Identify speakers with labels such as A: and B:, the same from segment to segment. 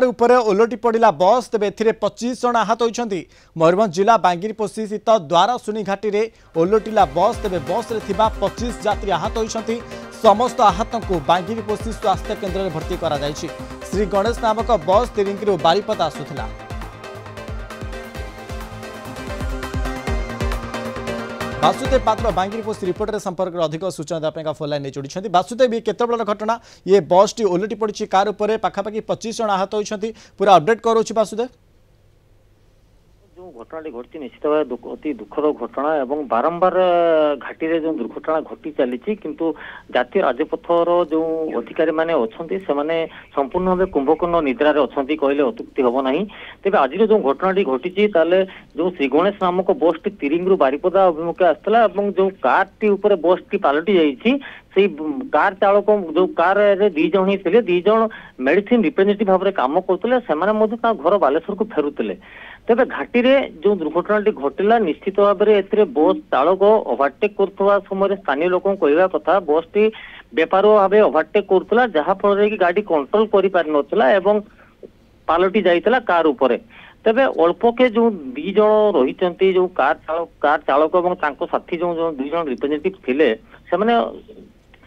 A: Car उपरे ओलटी पड़ा बस तेज ए 25 जन आहत होती। मयूरभंज जिला बांगिरपोशी स्थित द्वारशुनी घाटी में ओलटिला बस तेज बस 25 यात्री आहत होती। समस्त आहत को बांगिरपोशी स्वास्थ्य केन्द्र में भर्ती करा जायछि। श्री गणेश नामक बस तिरिंगी बारिपदा आसुथिला। वासुदेव पात्र बांगिरपोशी रिपोर्टर संपर्क में अधिक सूचना देवाई फोन लाइन जोड़ी। वासुदेव केत बड़ घटना ये बस टी ओलटी पड़ी कार उपर पाखापाखि 25 जन आहत होती। पूरा अपडेट करोछि वासुदेव।
B: जो घटना घटी निश्चित भाव अति दुखद घटना एवं बारंबार घाटी रे जो दुर्घटना घटी चली किंतु जातीय राजपथर जो अधिकारी माने अच्छे से संपूर्ण भाव कुंभकर्ण निद्रार अच्छा कहले अत्युक्ति हम ना। तेज आज जो घटना घटी जो श्री गणेश नामक बस टी तिरिंगी बारिपदा अभिमुखे आसाला जो कार टी ऊपर बस टी पलटि जाइए से कार चालक जो कार रे दी जन ही थे दी जन मेडिसिन रिप्रेजेंटेटिव भाव में काम करते घर बालेश्वर को फेरुले। तेज घाटी रे जो दुर्घटना घटला निश्चित भाव में बस चालक ओभरटेक कर समय स्थानीय लोक कहवा कथा बस टी बेपार भाव ओभरटेक करूला जहाँफल कि गाड़ी कंट्रोल कर पारि नथिला एवं पलटि जाइतला कार उपरे। तेबे अल्प के जो दी जन रही जो कार चालक और साथी जो दुई जन रिप्रेजेंटेटिव थिले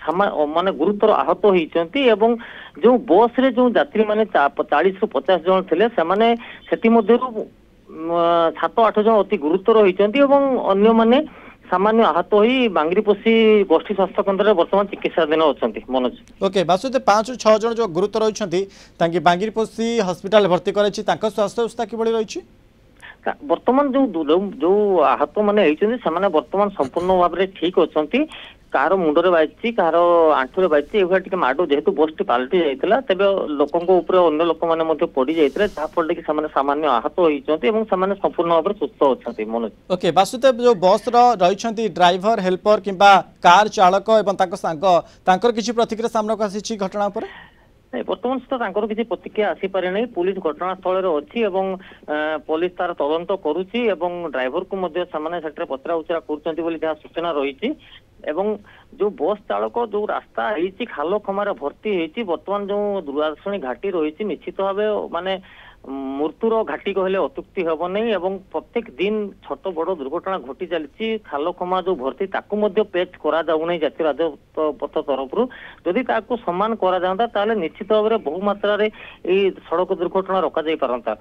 B: माने गुरुतर आहत होती एवं जो बस रे जो यात्री माने 40 ରୁ 50 जन थिले सेमाने सेति मध्यरु 7-8 जन अति गुरुतर होती एवं अन्य माने सामान्य आहत होई बांगिरपोशी गोष्ठी स्वास्थ्य केन्द्र में वर्तमान चिकित्साधीन अच्छा। मनोज
A: ओके वासुदेव 5 ରୁ 6 जन जो गुरुतर होती बांगिरपोशी हॉस्पिटल भर्ती कर स्वास्थ्य अवस्था किभली रही।
B: वर्तमान जो आहत माने वर्तमान संपूर्ण भाव में ठीक अच्छा। कार मुंडरे बाजि कार आंठुरे बाजि ये माड़ जेहेतु बस टी पलटि जाइए तेज लोक अन्य लोक मैंने पड़ जाते जहाँफल कि सामान्य आहत होती संपूर्ण भाव में सुस्थ अच्छा। मनोज
A: ओके वासुदेव जो बस रही ड्राइवर हेल्पर किंबा कार चालक और किसी प्रतिक्रिया सामना को आसी घटना पर
B: बर्तमान सुधा किसी प्रतिक्रिया आसीपारे नहीं। पुलिस घटनास्थल अच्छी पुलिस तार तदंत करुच्ची ड्राइवर को पचरा उचरा कर सूचना रही जो बस चालक जो रास्ता है खाल खमार भर्ती होती बर्तमान जो द्वारशुनी घाटी रही निश्चित भाव माने मृत्युर घाटी कहले अत्युक्ति हम नहीं। प्रत्येक दिन छोट बड़ दुर्घटना घटी चली खाल खमा जो भर्ती पेच करा जाऊना जातीय राजपथ तरफ जदि ताकू सम्मान करा जाता ताले निश्चित भाव में बहु मात्रा रे सड़क दुर्घटना रोका जाई पारंता।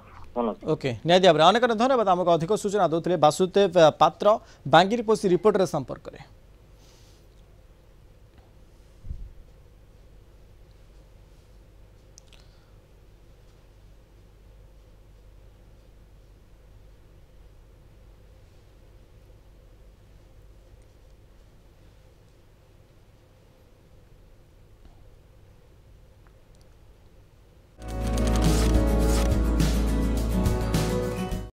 A: ओके निहाती भाव में अनेक धन्यवाद। आमको अधिक सूचना दौले वासुदेव पात्र बांगिरपोशी रिपोर्टर संपर्क में।